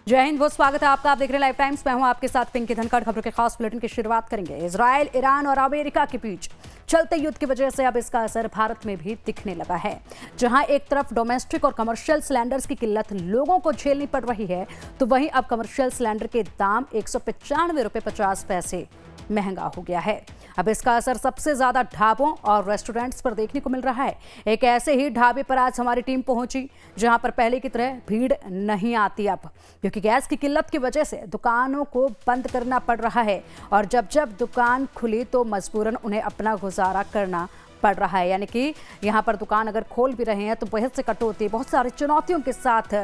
जय हिंद, बहुत स्वागत है आपका। आप देख रहे हैं लाइव टाइम्स। मैं हूं आपके साथ पिंकी धनखड़। खबरों के खास बुलेटिन की शुरुआत करेंगे। इजराइल, ईरान और अमेरिका के बीच चलते युद्ध की वजह से अब इसका असर भारत में भी दिखने लगा है। जहां एक तरफ डोमेस्टिक और कमर्शियल सिलेंडर्स की किल्लत लोगों को झेलनी पड़ रही है, तो वहीं अब कमर्शियल सिलेंडर के दाम 195 रुपये 50 पैसे महंगा हो गया है। अब इसका असर सबसे ज्यादा ढाबों और रेस्टोरेंट्स पर देखने को मिल रहा है। एक ऐसे ही ढाबे पर आज हमारी टीम पहुंची, जहां पर पहले की तरह भीड़ नहीं आती अब, क्योंकि गैस की किल्लत की वजह से दुकानों को बंद करना पड़ रहा है और जब जब दुकान खुली तो मजबूरन उन्हें अपना गुजारा करना पड़ रहा है। यानी कि यहाँ पर दुकान अगर खोल भी रहे हैं तो बहुत से कटौती, बहुत सारी चुनौतियों के साथ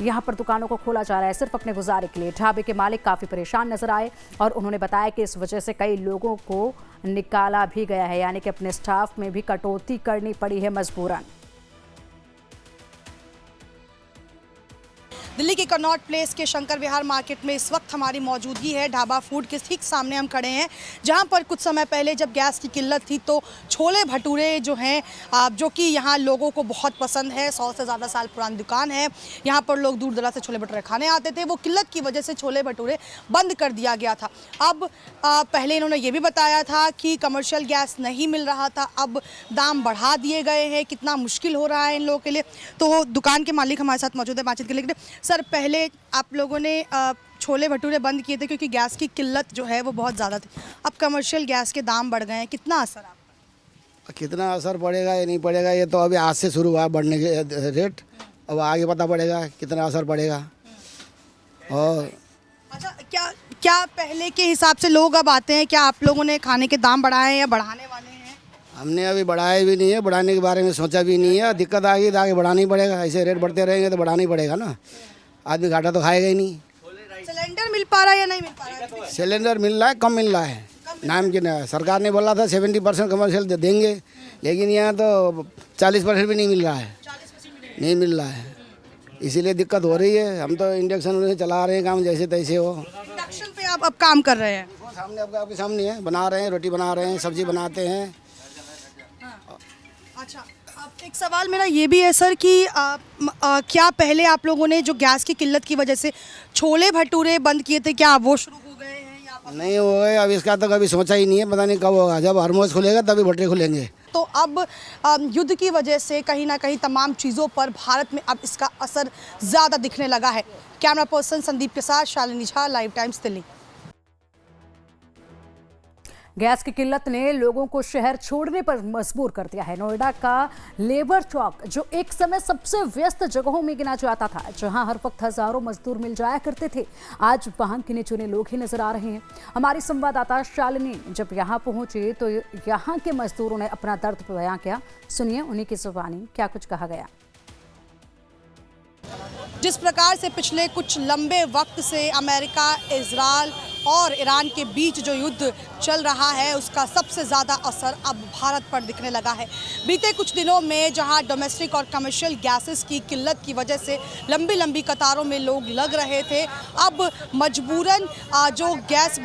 यहाँ पर दुकानों को खोला जा रहा है सिर्फ अपने गुजारे के लिए। ढाबे के मालिक काफ़ी परेशान नजर आए और उन्होंने बताया कि इस वजह से कई लोगों को निकाला भी गया है, यानी कि अपने स्टाफ में भी कटौती करनी पड़ी है मजबूरन। दिल्ली के कनॉट प्लेस के शंकर विहार मार्केट में इस वक्त हमारी मौजूदगी है। ढाबा फूड के ठीक सामने हम खड़े हैं, जहां पर कुछ समय पहले जब गैस की किल्लत थी तो छोले भटूरे जो हैं, जो कि यहां लोगों को बहुत पसंद है, 100 से ज़्यादा साल पुरानी दुकान है। यहां पर लोग दूर दराज से छोले भटूरे खाने आते थे। वो किल्लत की वजह से छोले भटूरे बंद कर दिया गया था। अब पहले इन्होंने ये भी बताया था कि कमर्शियल गैस नहीं मिल रहा था, अब दाम बढ़ा दिए गए हैं। कितना मुश्किल हो रहा है इन लोगों के लिए। तो दुकान के मालिक हमारे साथ मौजूद है बातचीत के लिए। सर, पहले आप लोगों ने छोले भटूरे बंद किए थे क्योंकि गैस की किल्लत जो है वो बहुत ज़्यादा थी। अब कमर्शियल गैस के दाम बढ़ गए हैं, कितना असर आपका? कितना असर पड़ेगा या नहीं पड़ेगा, ये तो अभी आज से शुरू हुआ बढ़ने के रेट। अब आगे पता पड़ेगा कितना असर पड़ेगा। और अच्छा, क्या पहले के हिसाब से लोग अब आते हैं? क्या आप लोगों ने खाने के दाम बढ़ाए हैं या बढ़ाने वाले हैं? हमने अभी बढ़ाया भी नहीं है, बढ़ाने के बारे में सोचा भी नहीं है। दिक्कत आ गई तो आगे बढ़ाना ही पड़ेगा। ऐसे रेट बढ़ते रहेंगे तो बढ़ाना ही पड़ेगा ना, आदमी घाटा तो खाएगा ही नहीं। सिलेंडर मिल पा रहा है या नहीं मिल पा रहा है? सिलेंडर मिल रहा है, कम मिल रहा है। नाम की ना, सरकार ने बोला था 70% कमर्शियल देंगे, लेकिन यहाँ तो 40% भी नहीं मिल रहा है। नहीं मिल रहा है, इसीलिए दिक्कत हो रही है। हम तो इंडक्शन से चला रहे हैं काम, जैसे तैसे हो। इंडक्शन पे आप अब काम कर रहे हैं? वो सामने आपके सामने है, बना रहे हैं, रोटी बना रहे हैं, सब्जी बनाते हैं। अच्छा, अब एक सवाल मेरा ये भी है सर कि क्या पहले आप लोगों ने जो गैस की किल्लत की वजह से छोले भटूरे बंद किए थे, क्या वो शुरू हो गए हैं या नहीं हो गए? अब इसका तो कभी सोचा ही नहीं है, पता नहीं कब होगा। जब हरमोज खुलेगा तभी भटूरे खुलेंगे। तो अब युद्ध की वजह से कहीं ना कहीं तमाम चीज़ों पर भारत में अब इसका असर ज़्यादा दिखने लगा है। कैमरा पर्सन संदीप के साथ Shalini Jha, live times, Delhi. Gas की किल्लत ने लोगों को शहर छोड़ने पर मजबूर कर दिया है। नोएडा का लेबर चौक, जो एक समय सबसे व्यस्त जगहों में गिना जाता था, जहां हर वक्त हजारों मजदूर मिल जाया करते थे, आज वहां गिने चुने लोग ही नजर आ रहे हैं। हमारी संवाददाता शालिनी जब यहां पहुंची तो यहां के मजदूरों ने अपना दर्द बयां किया। सुनिए उन्हीं की जुबानी क्या कुछ कहा गया। जिस प्रकार से पिछले कुछ लंबे वक्त से अमेरिका, इजराइल और ईरान के बीच जो युद्ध चल रहा है, उसका सबसे ज़्यादा असर अब भारत पर दिखने लगा है। बीते कुछ दिनों में जहां डोमेस्टिक और कमर्शियल गैसेस की किल्लत की वजह से लंबी लंबी कतारों में लोग लग रहे थे, अब मजबूरन जो गैस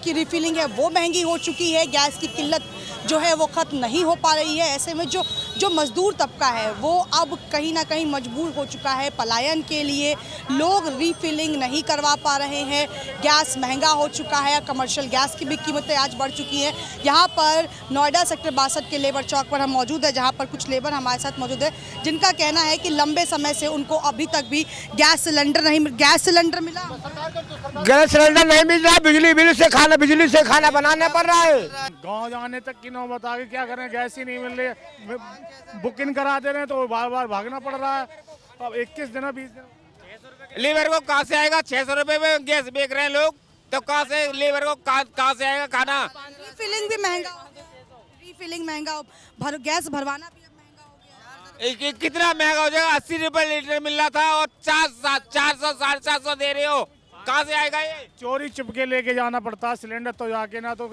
की रिफिलिंग है वो महंगी हो चुकी है। गैस की किल्लत जो है वो ख़त्म नहीं हो पा रही है। ऐसे में जो मज़दूर तबका है वो अब कहीं ना कहीं मजबूर हो चुका है पलायन के लिए। लोग रीफिलिंग नहीं करवा पा रहे हैं, गैस महंगा हो चुका है। कमर्शियल गैस की भी कीमतें आज बढ़ चुकी हैं। यहाँ पर नोएडा सेक्टर 62 के लेबर चौक पर हम मौजूद है, जहाँ पर कुछ लेबर हमारे साथ मौजूद है, जिनका कहना है कि लंबे समय से उनको अभी तक भी गैस सिलेंडर नहीं मिला। गैस सिलेंडर नहीं मिल रहा, बिजली से खाना बनाना पड़ रहा है। गाँव जाने तक की नौबत आ गई, क्या करें, गैस ही नहीं मिल रही है। बुकिंग करा दे रहे हैं तो बार बार भागना पड़ रहा है। अब 21 दिन 20 दिन लेबर को कहाँ से आएगा? 600 रुपए में गैस बेच रहे हैं लोग, तो कहाँ से लेबर को कहाँ से आएगा खाना? रिफिलिंग भी महंगा हो गया, रिफिलिंग महंगा, गैस भरवाना भी अब महंगा हो गया। कितना महंगा हो जाएगा? 80 रुपए लीटर मिल रहा था और 400 450 दे रहे हो, कहाँ से आएगा ये? चोरी चुपके लेके जाना पड़ता है सिलेंडर, तो जाके ना तो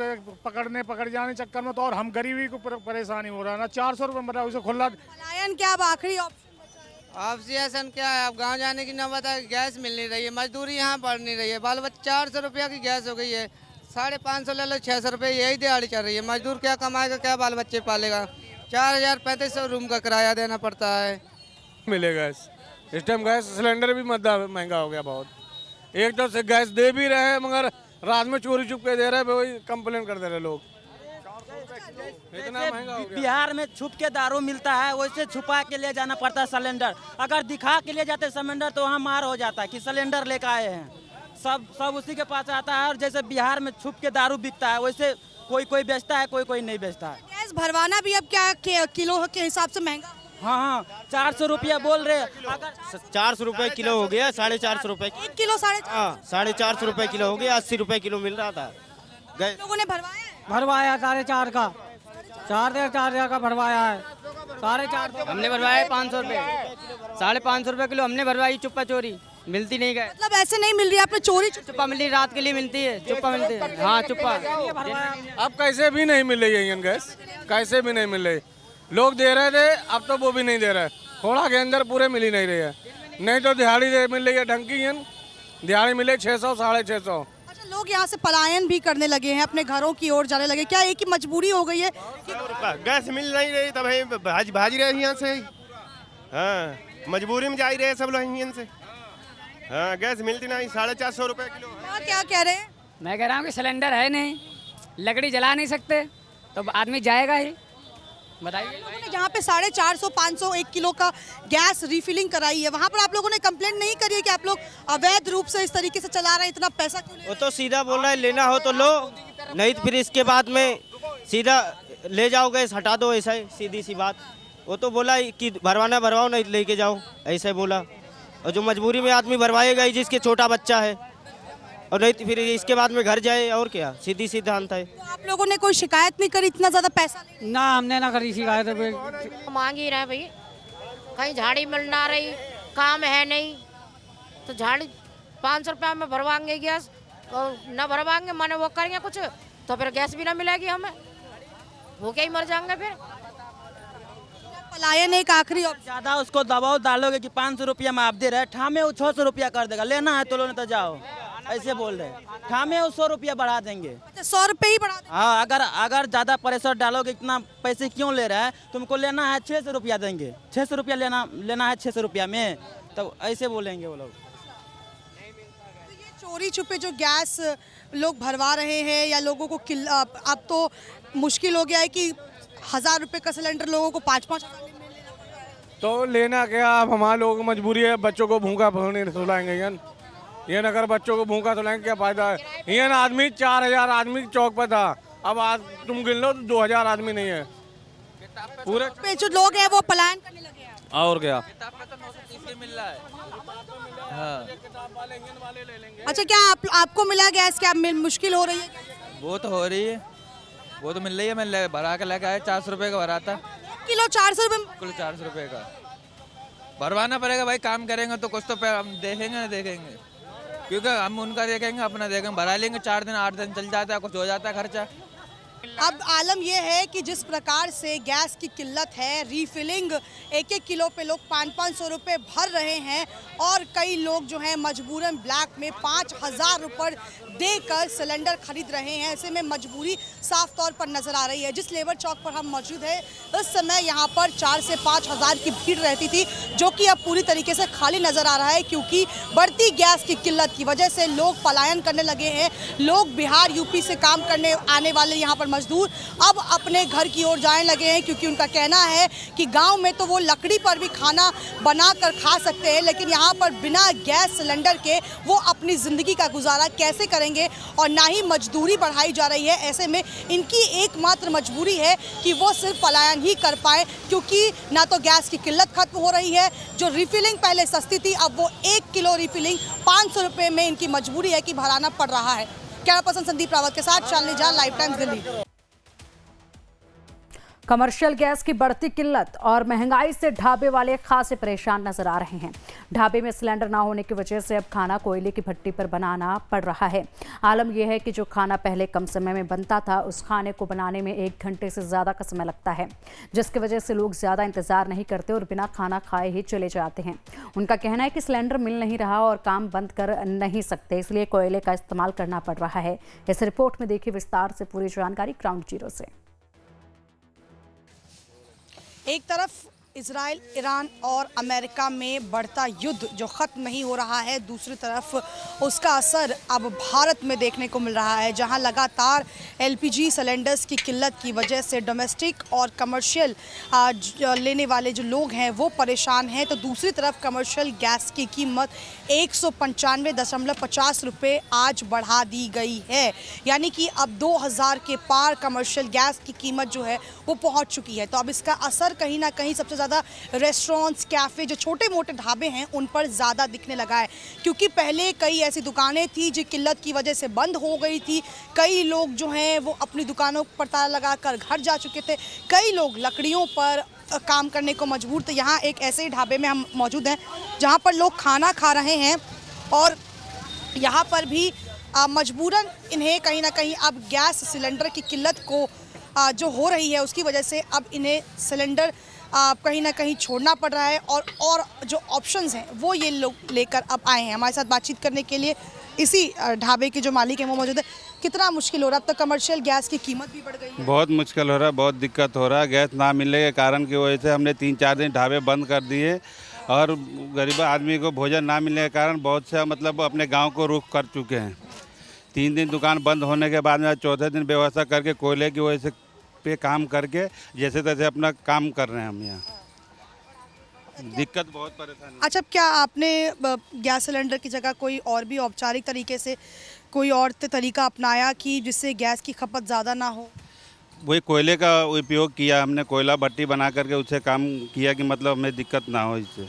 पकड़ जाने चक्कर में तो और हम गरीबी को परेशानी हो रहा है ना। 400 रुपए मिला उसे खुला। पलायन क्या अब आखिरी ऑप्शन क्या है? अब गांव जाने की नौबत है, गैस मिल नहीं रही है, मजदूरी यहाँ पड़ नहीं रही है। बाल बच्चा 400 रुपया की गैस हो गई है, 550 ले लो, 600 रुपये यही दिहाड़ी चल रही है। मजदूर क्या कमाएगा, क्या बाल बच्चे पालेगा? 4000-3500 रूम का किराया देना पड़ता है। मिलेगा इस टाइम गैस सिलेंडर भी महंगा हो गया बहुत। एक तो से गैस दे भी रहे हैं मगर रात में चोरी छुप के दे रहे हैं, वही कंप्लेन कर दे रहे लोग। इतना महंगा हो गया। बिहार में छुप के दारू मिलता है, वैसे छुपा के ले जाना पड़ता है सिलेंडर। अगर दिखा के ले जाते सिलेंडर तो वहाँ मार हो जाता है कि सिलेंडर लेकर आए हैं। सब उसी के पास आता है। और जैसे बिहार में छुप के दारू बिकता है वैसे कोई बेचता है, कोई नहीं बेचता है। गैस भरवाना भी अब क्या किलो के हिसाब से महंगा? हाँ 400 रुपया बोल रहे हैं। अगर 400 रुपए किलो हो गया, 450 रुपए। 1 किलो 450? हाँ 450 रुपए किलो हो गया, 80 रुपए किलो मिल रहा था। लोगों ने भरवाया है? भरवाया 4.5 का, 4.5 का भरवाया है। 4.5 हमने भरवाया 500 रुपए, 550 रुपए किलो हमने भरवाई। चुप्पा चोरी मिलती नहीं गए, मतलब ऐसे नहीं मिल रही, आपने चोरी चुप्पा मिल रही, रात के लिए मिलती है, चुप्पा मिलती है। हाँ चुप्पा। अब कैसे भी नहीं मिल रही है इंडियन गैस, कैसे भी नहीं मिल रही। लोग दे रहे थे, अब तो वो भी नहीं दे रहे। थोड़ा के अंदर पूरे मिल ही नहीं रही है। नहीं तो दिहाड़ी दे मिल रही है ढंग की, दिहाड़ी मिले 600 650। अच्छा, लोग यहाँ से पलायन भी करने लगे हैं, अपने घरों की ओर जाने लगे। क्या एक ही मजबूरी हो गई है कि गैस मिल नहीं रही तब भाज रहे यहाँ से। हाँ मजबूरी में जा ही रहे सब लोग यहाँ से। हाँ गैस मिलती नहीं, 450 रुपए किलो। क्या कह रहे हैं? मैं कह रहा हूँ कि सिलेंडर है नहीं, लकड़ी जला नहीं सकते तो आदमी जाएगा ही। बताइए। लोगों ने जहाँ पे 450 500 1 किलो का गैस रिफिलिंग कराई है, वहाँ पर आप लोगों ने कंप्लेंट नहीं करी है कि आप लोग अवैध रूप से इस तरीके से चला रहे हैं, इतना पैसा क्यों ले रहे वो तो सीधा बोल रहा है लेना हो तो लो, नहीं तो फिर इसके बाद में सीधा ले जाओ, गैस हटा दो। ऐसा ही सीधी सी बात। वो तो बोला कि भरवाना भरवाओ, नहीं लेके जाओ, ऐसा ही बोला। और जो मजबूरी में आदमी भरवाएगा ही, जिसके छोटा बच्चा है, और नहीं तो फिर इसके बाद में घर जाए, और क्या, सीधी सिद्धांत है। तो आप लोगों ने कोई शिकायत नहीं करी इतना ज्यादा पैसा लेने? ना हमने ना करी शिकायत। मांग ही रहे भाई, कहीं झाड़ी मिल ना रही, काम है नहीं तो झाड़ी 500 रुपया में भरवाएंगे गैस, और न भरवाएंगे माने वो करेंगे कुछ तो फिर गैस भी ना मिलेगी हमें, भूखे ही मर जाएंगे फिर। पलायन एक आखिरी ज्यादा उसको दबाव डालोगे कि 500 रुपया में आप दे रहे हैं, ठामे वो 600 रुपया कर देगा। लेना है तो लो, नहीं तो जाओ, ऐसे बोल रहे हैं। ठामे वो 100 रुपया बढ़ा देंगे। 100 रुपये ही बढ़ा देंगे? हाँ, अगर ज्यादा प्रेशर डालोगे, इतना पैसे क्यों ले रहा है, तुमको लेना है 600 रुपया देंगे, 600 रुपया लेना है 600 रुपया में, तो ऐसे बोलेंगे वो लोग। तो ये चोरी छुपे जो गैस लोग भरवा रहे हैं, या लोगों को अब तो मुश्किल हो गया है कि 1000 रुपये का सिलेंडर लोगों को 5-5 हज़ार में लेना पड़ रहा है। तो लेना क्या, अब हमारे लोगों की मजबूरी है। बच्चों को भूखा नहीं सुलाएंगे ये अगर बच्चों को भूखा सुलाएंगे क्या फायदा है। ये आदमी 4000 आदमी चौक पर था, अब आज तुम गिन लो 2000 आदमी नहीं है पूरे पे जो लोग हैं वो पलायन करने लगे हैं। और क्या। अच्छा, क्या आपको मिला गैस? क्या मुश्किल हो रही है? वो तो हो रही है, वो तो मिल रही है। मैं भरा के लेके आया, 400 रुपये का भरा था। किलो 400 रुपये? कुल 400 रुपये का भरवाना पड़ेगा भाई। काम करेंगे तो कुछ तो हम देखेंगे ना देखेंगे, क्योंकि हम उनका देखेंगे, अपना देखेंगे। भरा लेंगे 4 दिन 8 दिन चल जाता है, कुछ हो जाता है खर्चा। अब आलम यह है कि जिस प्रकार से गैस की किल्लत है, रीफिलिंग 1-1 किलो पे लोग 500-500 रुपये भर रहे हैं, और कई लोग जो हैं मजबूरन ब्लैक में 5000 रुपये देकर सिलेंडर खरीद रहे हैं। ऐसे में मजबूरी साफ तौर पर नज़र आ रही है। जिस लेबर चौक पर हम मौजूद हैं, उस समय यहाँ पर 4 से 5 हज़ार की भीड़ रहती थी, जो कि अब पूरी तरीके से खाली नज़र आ रहा है, क्योंकि बढ़ती गैस की किल्लत की वजह से लोग पलायन करने लगे हैं। लोग बिहार यूपी से काम करने आने वाले यहाँ पर मजदूर अब अपने घर की ओर जाने लगे हैं, क्योंकि उनका कहना है कि गांव में तो वो लकड़ी पर भी खाना बनाकर खा सकते हैं, लेकिन यहाँ पर बिना गैस सिलेंडर के वो अपनी ज़िंदगी का गुजारा कैसे करेंगे, और ना ही मजदूरी बढ़ाई जा रही है। ऐसे में इनकी एकमात्र मजबूरी है कि वो सिर्फ पलायन ही कर पाए, क्योंकि ना तो गैस की किल्लत खत्म हो रही है। जो रिफिलिंग पहले सस्ती थी, अब वो 1 किलो रिफिलिंग 500 रुपये में इनकी मजबूरी है कि भराना पड़ रहा है। कैमरा पर्सन संदीप रावत के साथ Shalini Jha, live times Delhi. Commercial gas की बढ़ती किल्लत और महंगाई से ढाबे वाले खासे परेशान नजर आ रहे हैं। ढाबे में सिलेंडर ना होने की वजह से अब खाना कोयले की भट्टी पर बनाना पड़ रहा है। आलम यह है कि जो खाना पहले कम समय में बनता था, उस खाने को बनाने में 1 घंटे से ज़्यादा का समय लगता है, जिसकी वजह से लोग ज़्यादा इंतज़ार नहीं करते और बिना खाना खाए ही चले जाते हैं। उनका कहना है कि सिलेंडर मिल नहीं रहा और काम बंद कर नहीं सकते, इसलिए कोयले का इस्तेमाल करना पड़ रहा है। इस रिपोर्ट में देखिए विस्तार से पूरी जानकारी ग्राउंड जीरो से। एक तरफ इजराइल, ईरान और अमेरिका में बढ़ता युद्ध जो ख़त्म नहीं हो रहा है, दूसरी तरफ उसका असर अब भारत में देखने को मिल रहा है, जहां लगातार एलपीजी सिलेंडर्स की किल्लत की वजह से डोमेस्टिक और कमर्शियल लेने वाले जो लोग हैं वो परेशान हैं। तो दूसरी तरफ कमर्शियल गैस की कीमत 195.50 रुपये आज बढ़ा दी गई है, यानी कि अब 2000 के पार कमर्शियल गैस की कीमत जो है वो पहुंच चुकी है। तो अब इसका असर कहीं ना कहीं सबसे ज़्यादा रेस्टोरेंट्स, कैफ़े, जो छोटे मोटे ढाबे हैं उन पर ज़्यादा दिखने लगा है, क्योंकि पहले कई ऐसी दुकानें थी जो किल्लत की वजह से बंद हो गई थी। कई लोग जो हैं वो अपनी दुकानों पर ताला लगाकर घर जा चुके थे, कई लोग लकड़ियों पर काम करने को मजबूर थे। यहाँ एक ऐसे ही ढाबे में हम मौजूद हैं जहाँ पर लोग खाना खा रहे हैं और यहाँ पर भी मजबूरन इन्हें कहीं ना कहीं अब गैस सिलेंडर की किल्लत को जो हो रही है उसकी वजह से अब इन्हें सिलेंडर कहीं ना कहीं छोड़ना पड़ रहा है और जो ऑप्शंस हैं वो ये लोग लेकर अब आए हैं। हमारे साथ बातचीत करने के लिए इसी ढाबे के जो मालिक हैं वो मौजूद है। कितना मुश्किल हो रहा है, अब तक कमर्शियल गैस की कीमत भी बढ़ गई है? बहुत मुश्किल हो रहा है, बहुत दिक्कत हो रहा है। गैस ना मिलने के कारण की वजह से हमने 3-4 दिन ढाबे बंद कर दिए और गरीब आदमी को भोजन ना मिलने के कारण बहुत से मतलब अपने गाँव को रुख कर चुके हैं। 3 दिन दुकान बंद होने के बाद में 4थे दिन व्यवस्था करके कोयले की वजह से पे काम करके जैसे तैसे अपना काम कर रहे हैं हम यहाँ। दिक्कत बहुत परेशानी। अच्छा, क्या आपने गैस सिलेंडर की जगह कोई और भी औपचारिक तरीके से कोई और तरीका अपनाया कि जिससे गैस की खपत ज़्यादा ना हो? वही कोयले का उपयोग किया हमने, कोयला भट्टी बना करके उससे काम किया कि मतलब हमें दिक्कत ना हो इससे,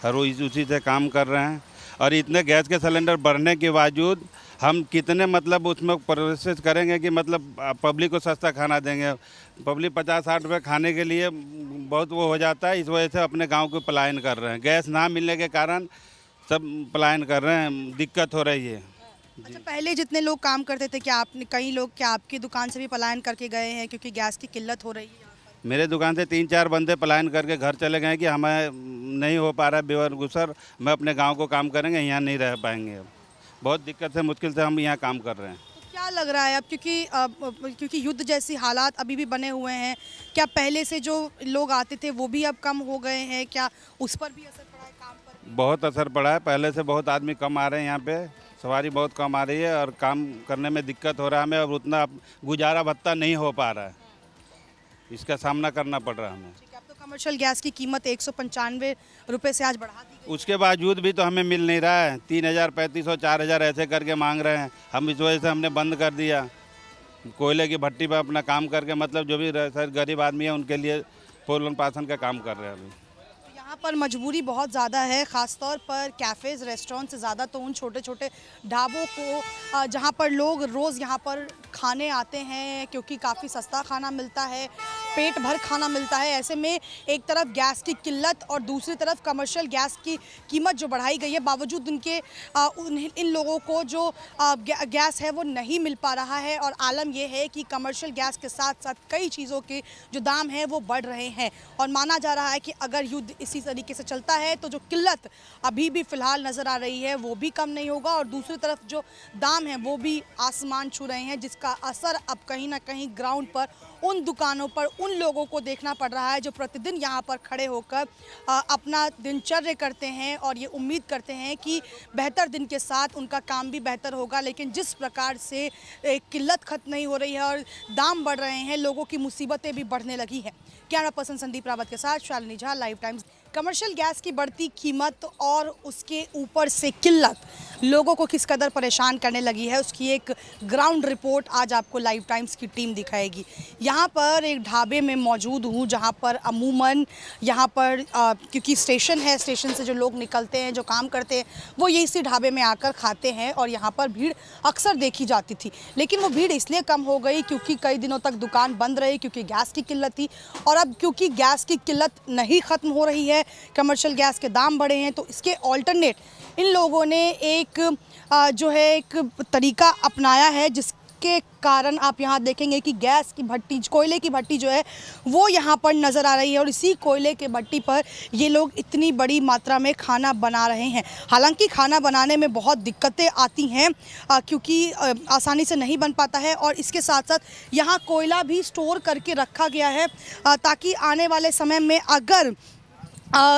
और वो उसी से काम कर रहे हैं। और इतने गैस के सिलेंडर बढ़ने के बावजूद हम कितने मतलब उसमें प्रोसेस करेंगे कि मतलब पब्लिक को सस्ता खाना देंगे। पब्लिक 50-60 रुपये खाने के लिए बहुत वो हो जाता है, इस वजह से अपने गांव को पलायन कर रहे हैं। गैस ना मिलने के कारण सब पलायन कर रहे हैं, दिक्कत हो रही है। अच्छा, पहले जितने लोग काम करते थे क्या आपने कई लोग क्या आपकी दुकान से भी पलायन करके गए हैं क्योंकि गैस की किल्लत हो रही है? मेरे दुकान से 3-4 बंदे पलायन करके घर चले गए कि हमें नहीं हो पा रहा है बेवर गुसर, मैं अपने गांव को काम करेंगे, यहाँ नहीं रह पाएंगे। अब बहुत दिक्कत से मुश्किल से हम यहाँ काम कर रहे हैं। तो क्या लग रहा है अब, क्योंकि युद्ध जैसी हालात अभी भी बने हुए हैं, क्या पहले से जो लोग आते थे वो भी अब कम हो गए हैं? क्या उस पर भी असर पड़ा है, काम पर? बहुत असर पड़ा है, पहले से बहुत आदमी कम आ रहे हैं यहाँ पे, सवारी बहुत कम आ रही है और काम करने में दिक्कत हो रहा है हमें, और उतना गुजारा भत्ता नहीं हो पा रहा है, इसका सामना करना पड़ रहा है हमें। अब तो कमर्शियल गैस की कीमत 195 रुपये से आज बढ़ा दी गई। उसके बावजूद भी तो हमें मिल नहीं रहा है, 3000, 3500, 4000 ऐसे करके मांग रहे हैं। हम इस वजह से हमने बंद कर दिया, कोयले की भट्टी पर अपना काम करके मतलब जो भी गरीब आदमी है उनके लिए पोलन पालन का काम कर रहे हैं अभी। यहाँ पर मजबूरी बहुत ज़्यादा है, ख़ासतौर पर कैफ़ेज़, रेस्टोरेंट से ज़्यादा तो उन छोटे छोटे ढाबों को जहाँ पर लोग रोज़ यहाँ पर खाने आते हैं क्योंकि काफ़ी सस्ता खाना मिलता है, पेट भर खाना मिलता है। ऐसे में एक तरफ गैस की किल्लत और दूसरी तरफ कमर्शियल गैस की कीमत जो बढ़ाई गई है, बावजूद उनके इन लोगों को जो गैस है वो नहीं मिल पा रहा है। और आलम यह है कि कमर्शियल गैस के साथ साथ कई चीज़ों के जो दाम हैं वो बढ़ रहे हैं और माना जा रहा है कि अगर युद्ध इसी तरीके से चलता है तो जो किल्लत अभी भी फ़िलहाल नज़र आ रही है वो भी कम नहीं होगा और दूसरी तरफ जो दाम हैं वो भी आसमान छू रहे हैं, जिसका असर अब कहीं ना कहीं ग्राउंड पर उन दुकानों पर उन लोगों को देखना पड़ रहा है जो प्रतिदिन यहाँ पर खड़े होकर अपना दिनचर्या करते हैं और ये उम्मीद करते हैं कि बेहतर दिन के साथ उनका काम भी बेहतर होगा। लेकिन जिस प्रकार से किल्लत खत्म नहीं हो रही है और दाम बढ़ रहे हैं, लोगों की मुसीबतें भी बढ़ने लगी हैं। कैमरा पर्सन संदीप रावत के साथ Shalini Jha, live times. Commercial gas की बढ़ती कीमत और उसके ऊपर से किल्लत लोगों को किस कदर परेशान करने लगी है, उसकी एक ग्राउंड रिपोर्ट आज आपको लाइव टाइम्स की टीम दिखाएगी। यहाँ पर एक ढाबे में मौजूद हूँ जहाँ पर अमूमन यहाँ पर क्योंकि स्टेशन है, स्टेशन से जो लोग निकलते हैं, जो काम करते हैं, वो ये इसी ढाबे में आकर खाते हैं और यहाँ पर भीड़ अक्सर देखी जाती थी। लेकिन वो भीड़ इसलिए कम हो गई क्योंकि कई दिनों तक दुकान बंद रही, क्योंकि गैस की किल्लत थी। और अब क्योंकि गैस की किल्लत नहीं ख़त्म हो रही है, कमर्शियल गैस के दाम बढ़े हैं, तो इसके ऑल्टरनेट इन लोगों ने एक जो है एक तरीका अपनाया है जिस जिसके कारण आप यहाँ देखेंगे कि गैस की भट्टी, कोयले की भट्टी जो है वो यहाँ पर नज़र आ रही है और इसी कोयले के भट्टी पर ये लोग इतनी बड़ी मात्रा में खाना बना रहे हैं। हालांकि खाना बनाने में बहुत दिक्कतें आती हैं क्योंकि आसानी से नहीं बन पाता है और इसके साथ साथ यहाँ कोयला भी स्टोर करके रखा गया है ताकि आने वाले समय में अगर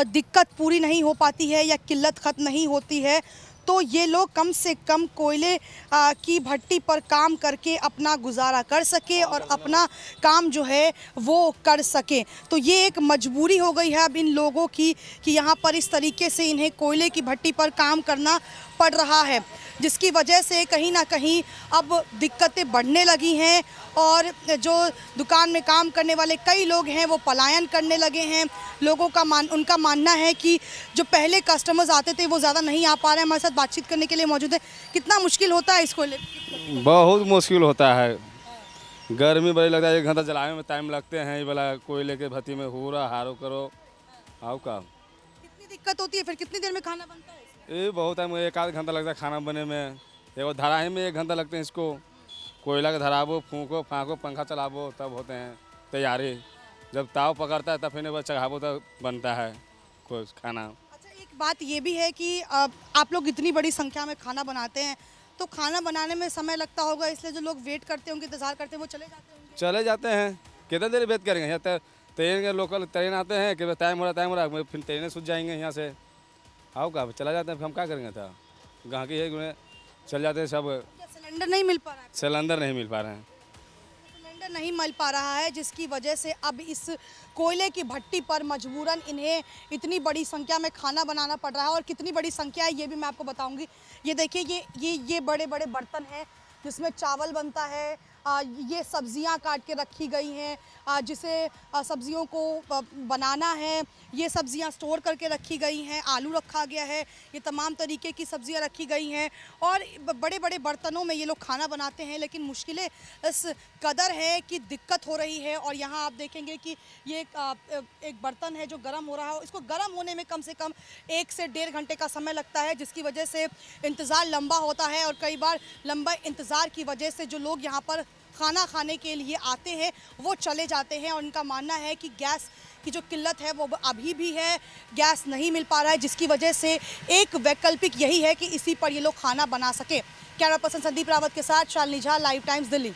दिक्कत पूरी नहीं हो पाती है या किल्लत ख़त्म नहीं होती है तो ये लोग कम से कम कोयले की भट्टी पर काम करके अपना गुजारा कर सके और अपना काम जो है वो कर सके। तो ये एक मजबूरी हो गई है अब इन लोगों की कि यहाँ पर इस तरीके से इन्हें कोयले की भट्टी पर काम करना पड़ रहा है, जिसकी वजह से कहीं ना कहीं अब दिक्कतें बढ़ने लगी हैं और जो दुकान में काम करने वाले कई लोग हैं वो पलायन करने लगे हैं। लोगों का उनका मानना है कि जो पहले कस्टमर्स आते थे वो ज़्यादा नहीं आ पा रहे हैं। हमारे साथ बातचीत करने के लिए मौजूद है। कितना मुश्किल होता है इसको? बहुत मुश्किल होता है, गर्मी बड़ी लगता है, 1 घंटा जलाने में टाइम लगते हैं। ये वाला कोयले के भट्टी में हो रहा हारो करो आओ का कितनी दिक्कत होती है, फिर कितनी देर में खाना बनता है? ये बहुत टाइम, 1 आध घंटा लगता है खाना बने में। एगो धराही में 1 घंटा लगते हैं इसको, कोयला के धराबो, फूको फाँको, पंखा चलाबो, तब होते हैं तैयारी। जब ताव पकड़ता है तब फिर चढ़ाबो तब बनता है कुछ खाना। अच्छा, एक बात ये भी है कि आप लोग इतनी बड़ी संख्या में खाना बनाते हैं तो खाना बनाने में समय लगता होगा, इसलिए जो लोग वेट करते होंगे, इंतजार करते हैं, वो चले जाते होंगे? चले जाते हैं, कितने देर वेट करेंगे? यहाँ ट्रेन के लोकल ट्रेन आते हैं कि टाइम हो रहा है, फिर ट्रेनें सूझ जाएंगे यहाँ से। आओ का चला जाते हैं, हम क्या करेंगे? था गाँकी है चल जाते हैं सब। सिलेंडर नहीं मिल पा रहा है? सिलेंडर नहीं मिल पा रहे हैं, सिलेंडर नहीं मिल पा रहा है, जिसकी वजह से अब इस कोयले की भट्टी पर मजबूरन इन्हें इतनी बड़ी संख्या में खाना बनाना पड़ रहा है। और कितनी बड़ी संख्या है ये भी मैं आपको बताऊंगी। ये देखिए, ये बड़े बड़े बर्तन हैं जिसमें चावल बनता है। ये सब्जियां काट के रखी गई हैं, जिसे सब्जियों को बनाना है। ये सब्जियां स्टोर करके रखी गई हैं, आलू रखा गया है, ये तमाम तरीके की सब्जियां रखी गई हैं और बड़े बड़े बर्तनों में ये लोग खाना बनाते हैं। लेकिन मुश्किलें इस कदर है कि दिक्कत हो रही है। और यहाँ आप देखेंगे कि ये एक बर्तन है जो गर्म हो रहा है, इसको गर्म होने में कम से कम 1 से 1.5 घंटे का समय लगता है, जिसकी वजह से इंतज़ार लंबा होता है। और कई बार लंबा इंतज़ार की वजह से जो लोग यहाँ पर खाना खाने के लिए आते हैं वो चले जाते हैं। और उनका मानना है कि गैस की जो किल्लत है वो अभी भी है, गैस नहीं मिल पा रहा है, जिसकी वजह से एक वैकल्पिक यही है कि इसी पर ये लोग खाना बना सके। कैमरा पर्सन संदीप रावत के साथ शालिनी झा, लाइव टाइम्स, दिल्ली।